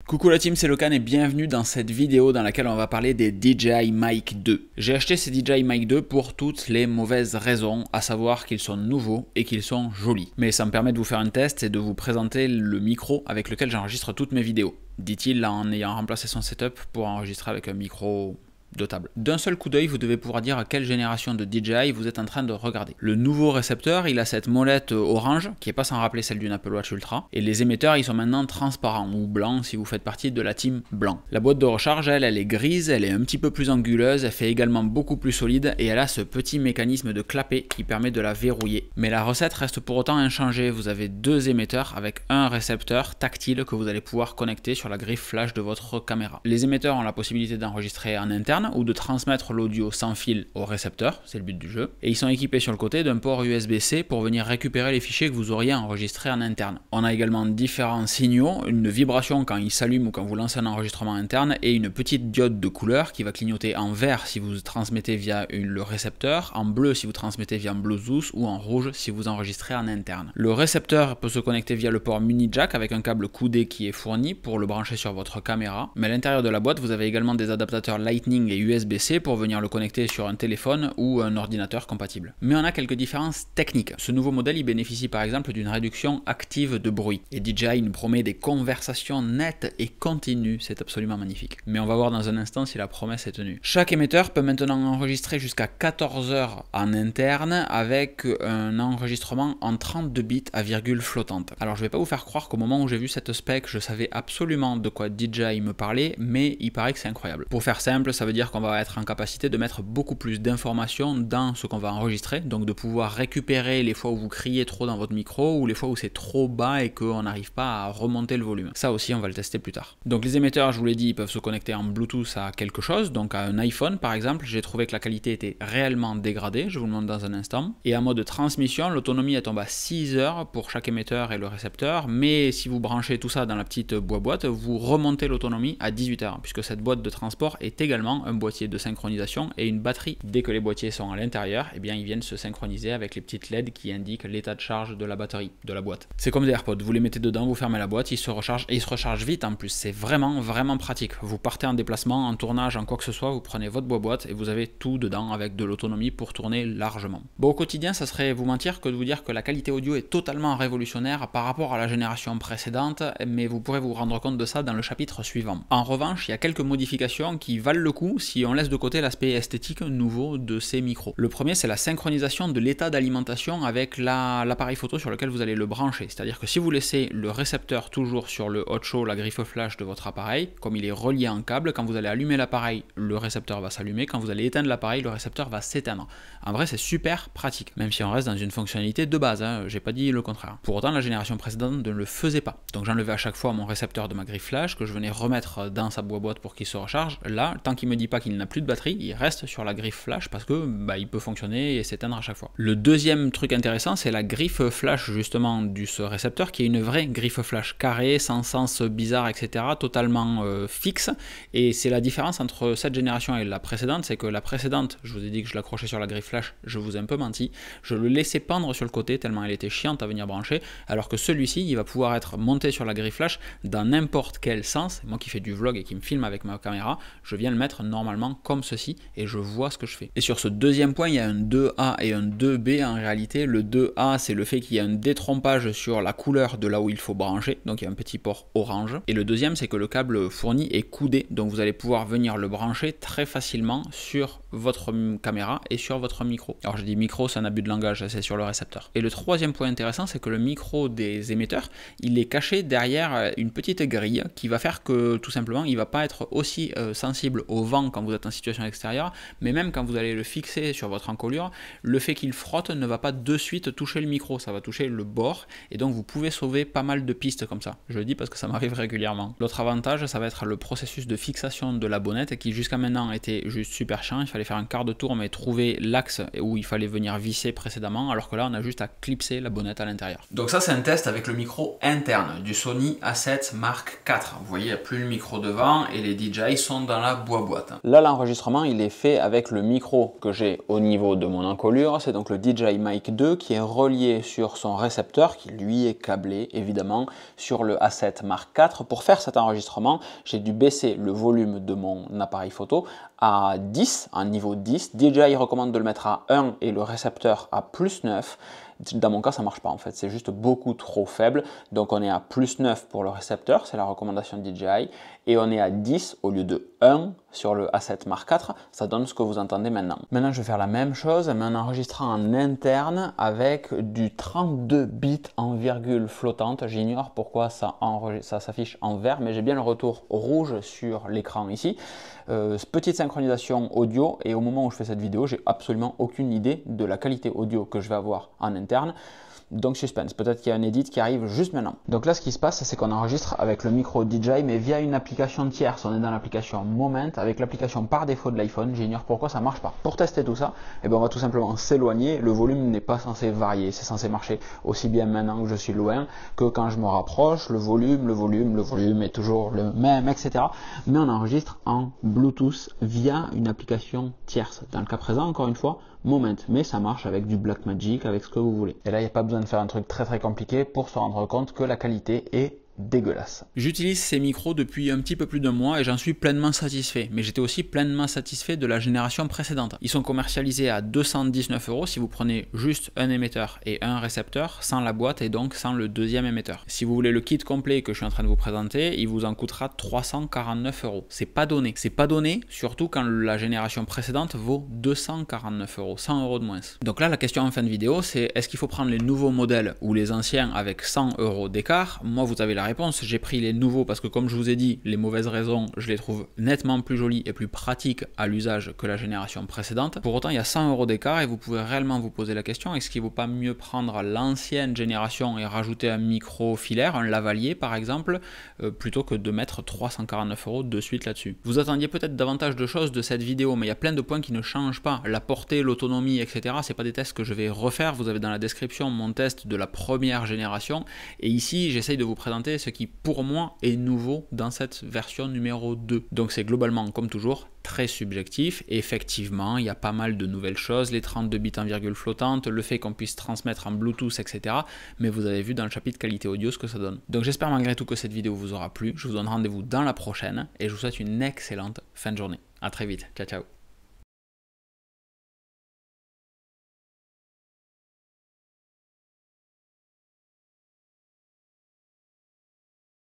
Coucou la team, c'est Locan et bienvenue dans cette vidéo dans laquelle on va parler des DJI Mic 2. J'ai acheté ces DJI Mic 2 pour toutes les mauvaises raisons, à savoir qu'ils sont nouveaux et qu'ils sont jolis. Mais ça me permet de vous faire un test et de vous présenter le micro avec lequel j'enregistre toutes mes vidéos, dit-il en ayant remplacé son setup pour enregistrer avec un micro de table. D'un seul coup d'œil, vous devez pouvoir dire à quelle génération de DJI vous êtes en train de regarder. Le nouveau récepteur, il a cette molette orange, qui n'est pas sans rappeler celle d'une Apple Watch Ultra, et les émetteurs, ils sont maintenant transparents, ou blancs si vous faites partie de la team blanc. La boîte de recharge, elle est grise, elle est un petit peu plus anguleuse, elle fait également beaucoup plus solide, et elle a ce petit mécanisme de clapet qui permet de la verrouiller. Mais la recette reste pour autant inchangée, vous avez deux émetteurs avec un récepteur tactile que vous allez pouvoir connecter sur la griffe flash de votre caméra. Les émetteurs ont la possibilité d'enregistrer en interne, ou de transmettre l'audio sans fil au récepteur, c'est le but du jeu, et ils sont équipés sur le côté d'un port USB-C pour venir récupérer les fichiers que vous auriez enregistrés en interne. On a également différents signaux, une vibration quand il s'allume ou quand vous lancez un enregistrement interne, et une petite diode de couleur qui va clignoter en vert si vous transmettez via le récepteur, en bleu si vous transmettez via Bluetooth, ou en rouge si vous enregistrez en interne. Le récepteur peut se connecter via le port mini jack avec un câble coudé qui est fourni pour le brancher sur votre caméra, mais à l'intérieur de la boîte vous avez également des adaptateurs Lightning et USB-C pour venir le connecter sur un téléphone ou un ordinateur compatible. Mais on a quelques différences techniques. Ce nouveau modèle il bénéficie par exemple d'une réduction active de bruit, et DJI nous promet des conversations nettes et continues, c'est absolument magnifique. Mais on va voir dans un instant si la promesse est tenue. Chaque émetteur peut maintenant enregistrer jusqu'à 14 heures en interne avec un enregistrement en 32 bits à virgule flottante. Alors je vais pas vous faire croire qu'au moment où j'ai vu cette spec, je savais absolument de quoi DJI me parlait, mais il paraît que c'est incroyable. Pour faire simple, ça veut dire qu'on va être en capacité de mettre beaucoup plus d'informations dans ce qu'on va enregistrer, donc de pouvoir récupérer les fois où vous criez trop dans votre micro ou les fois où c'est trop bas et qu'on n'arrive pas à remonter le volume. Ça aussi on va le tester plus tard. Donc les émetteurs, je vous l'ai dit, ils peuvent se connecter en Bluetooth à quelque chose, donc à un iPhone par exemple. J'ai trouvé que la qualité était réellement dégradée, je vous le montre dans un instant. Et en mode transmission, l'autonomie elle tombe à 6 heures pour chaque émetteur et le récepteur, mais si vous branchez tout ça dans la petite boîte, vous remontez l'autonomie à 18 heures, puisque cette boîte de transport est également un boîtier de synchronisation et une batterie. Dès que les boîtiers sont à l'intérieur, eh bien ils viennent se synchroniser avec les petites LED qui indiquent l'état de charge de la batterie de la boîte. C'est comme des AirPods, vous les mettez dedans, vous fermez la boîte, ils se rechargent et ils se rechargent vite en plus. C'est vraiment pratique. Vous partez en déplacement, en tournage, en quoi que ce soit, vous prenez votre boîte et vous avez tout dedans avec de l'autonomie pour tourner largement. Bon, au quotidien, ça serait vous mentir que de vous dire que la qualité audio est totalement révolutionnaire par rapport à la génération précédente, mais vous pourrez vous rendre compte de ça dans le chapitre suivant. En revanche, il y a quelques modifications qui valent le coup si on laisse de côté l'aspect esthétique nouveau de ces micros. Le premier, c'est la synchronisation de l'état d'alimentation avec l'appareil photo sur lequel vous allez le brancher. C'est-à-dire que si vous laissez le récepteur toujours sur le hot show, la griffe flash de votre appareil, comme il est relié en câble, quand vous allez allumer l'appareil, le récepteur va s'allumer. Quand vous allez éteindre l'appareil, le récepteur va s'éteindre. En vrai, c'est super pratique, même si on reste dans une fonctionnalité de base, hein, j'ai pas dit le contraire. Pour autant, la génération précédente ne le faisait pas. Donc j'enlevais à chaque fois mon récepteur de ma griffe flash, que je venais remettre dans sa boîte pour qu'il se recharge. Là, tant qu'il me dit pas qu'il n'a plus de batterie, il reste sur la griffe flash parce que il peut fonctionner et s'éteindre à chaque fois. Le deuxième truc intéressant, c'est la griffe flash justement de ce récepteur, qui est une vraie griffe flash carrée, sans sens bizarre, etc., totalement fixe. Et c'est la différence entre cette génération et la précédente, c'est que la précédente, je vous ai dit que je l'accrochais sur la griffe flash, je vous ai un peu menti, je le laissais pendre sur le côté tellement elle était chiante à venir brancher, alors que celui-ci, il va pouvoir être monté sur la griffe flash dans n'importe quel sens. Moi qui fais du vlog et qui me filme avec ma caméra, je viens le mettre normalement comme ceci et je vois ce que je fais. Et sur ce deuxième point, il y a un 2A et un 2B en réalité. Le 2A, c'est le fait qu'il y a un détrompage sur la couleur de là où il faut brancher, donc il y a un petit port orange. Et le deuxième, c'est que le câble fourni est coudé, donc vous allez pouvoir venir le brancher très facilement sur votre caméra et sur votre micro. Alors je dis micro, c'est un abus de langage, c'est sur le récepteur. Et le troisième point intéressant, c'est que le micro des émetteurs, il est caché derrière une petite grille qui va faire que tout simplement, il va pas être aussi sensible au vent quand vous êtes en situation extérieure, mais même quand vous allez le fixer sur votre encolure, le fait qu'il frotte ne va pas de suite toucher le micro, ça va toucher le bord, et donc vous pouvez sauver pas mal de pistes comme ça. Je le dis parce que ça m'arrive régulièrement. L'autre avantage, ça va être le processus de fixation de la bonnette qui jusqu'à maintenant était juste super chiant. Il fallait faire un quart de tour mais trouver l'axe où il fallait venir visser précédemment, alors que là on a juste à clipser la bonnette à l'intérieur. Donc ça c'est un test avec le micro interne du Sony A7 Mark IV. Vous voyez, il n'y a plus le micro devant et les DJI sont dans la boîte. Là, l'enregistrement, il est fait avec le micro que j'ai au niveau de mon encolure. C'est donc le DJI Mic 2 qui est relié sur son récepteur qui lui est câblé évidemment sur le A7 Mark IV. Pour faire cet enregistrement, j'ai dû baisser le volume de mon appareil photo à 10, en niveau 10. DJI recommande de le mettre à 1 et le récepteur à +9. Dans mon cas, ça ne marche pas en fait, c'est juste beaucoup trop faible. Donc on est à +9 pour le récepteur, c'est la recommandation de DJI, et on est à 10 au lieu de 1 sur le A7 Mark IV, ça donne ce que vous entendez maintenant. Maintenant, je vais faire la même chose, mais en enregistrant en interne avec du 32 bits en virgule flottante. J'ignore pourquoi ça s'affiche en vert, mais j'ai bien le retour rouge sur l'écran ici. Petite synchronisation audio, et au moment où je fais cette vidéo, j'ai absolument aucune idée de la qualité audio que je vais avoir en interne. Donc suspense, peut-être qu'il y a un edit qui arrive juste maintenant. Donc là, ce qui se passe, c'est qu'on enregistre avec le micro DJI, mais via une application tierce. On est dans l'application Moment, avec l'application par défaut de l'iPhone. J'ignore pourquoi ça marche pas. Pour tester tout ça, eh ben, on va tout simplement s'éloigner. Le volume n'est pas censé varier. C'est censé marcher aussi bien maintenant que je suis loin que quand je me rapproche. Le volume est toujours le même, etc. Mais on enregistre en Bluetooth via une application tierce. Dans le cas présent, encore une fois, Moment, mais ça marche avec du Blackmagic, avec ce que vous voulez. Et là, il n'y a pas besoin de faire un truc très compliqué pour se rendre compte que la qualité est dégueulasse. J'utilise ces micros depuis un petit peu plus d'un mois et j'en suis pleinement satisfait, mais j'étais aussi pleinement satisfait de la génération précédente. Ils sont commercialisés à 219 € si vous prenez juste un émetteur et un récepteur, sans la boîte et donc sans le deuxième émetteur. Si vous voulez le kit complet que je suis en train de vous présenter, il vous en coûtera 349 €. C'est pas donné. C'est pas donné, surtout quand la génération précédente vaut 249 €, 100 € de moins. Donc là, la question en fin de vidéo, c'est est-ce qu'il faut prendre les nouveaux modèles ou les anciens avec 100 € d'écart? Moi, vous avez la réponse, j'ai pris les nouveaux parce que comme je vous ai dit, les mauvaises raisons, je les trouve nettement plus jolies et plus pratiques à l'usage que la génération précédente. Pour autant, il y a 100 € d'écart et vous pouvez réellement vous poser la question, est-ce qu'il ne vaut pas mieux prendre l'ancienne génération et rajouter un micro filaire, un lavalier par exemple, plutôt que de mettre 349 € de suite là-dessus. Vous attendiez peut-être davantage de choses de cette vidéo, mais il y a plein de points qui ne changent pas. La portée, l'autonomie, etc. C'est pas des tests que je vais refaire. Vous avez dans la description mon test de la première génération. Et ici, j'essaye de vous présenter ce qui pour moi est nouveau dans cette version numéro 2. Donc c'est globalement comme toujours très subjectif. Et effectivement, il y a pas mal de nouvelles choses, les 32 bits en virgule flottante, le fait qu'on puisse transmettre en Bluetooth, etc. Mais vous avez vu dans le chapitre qualité audio ce que ça donne. Donc j'espère malgré tout que cette vidéo vous aura plu. Je vous donne rendez-vous dans la prochaine et je vous souhaite une excellente fin de journée. À très vite. Ciao ciao.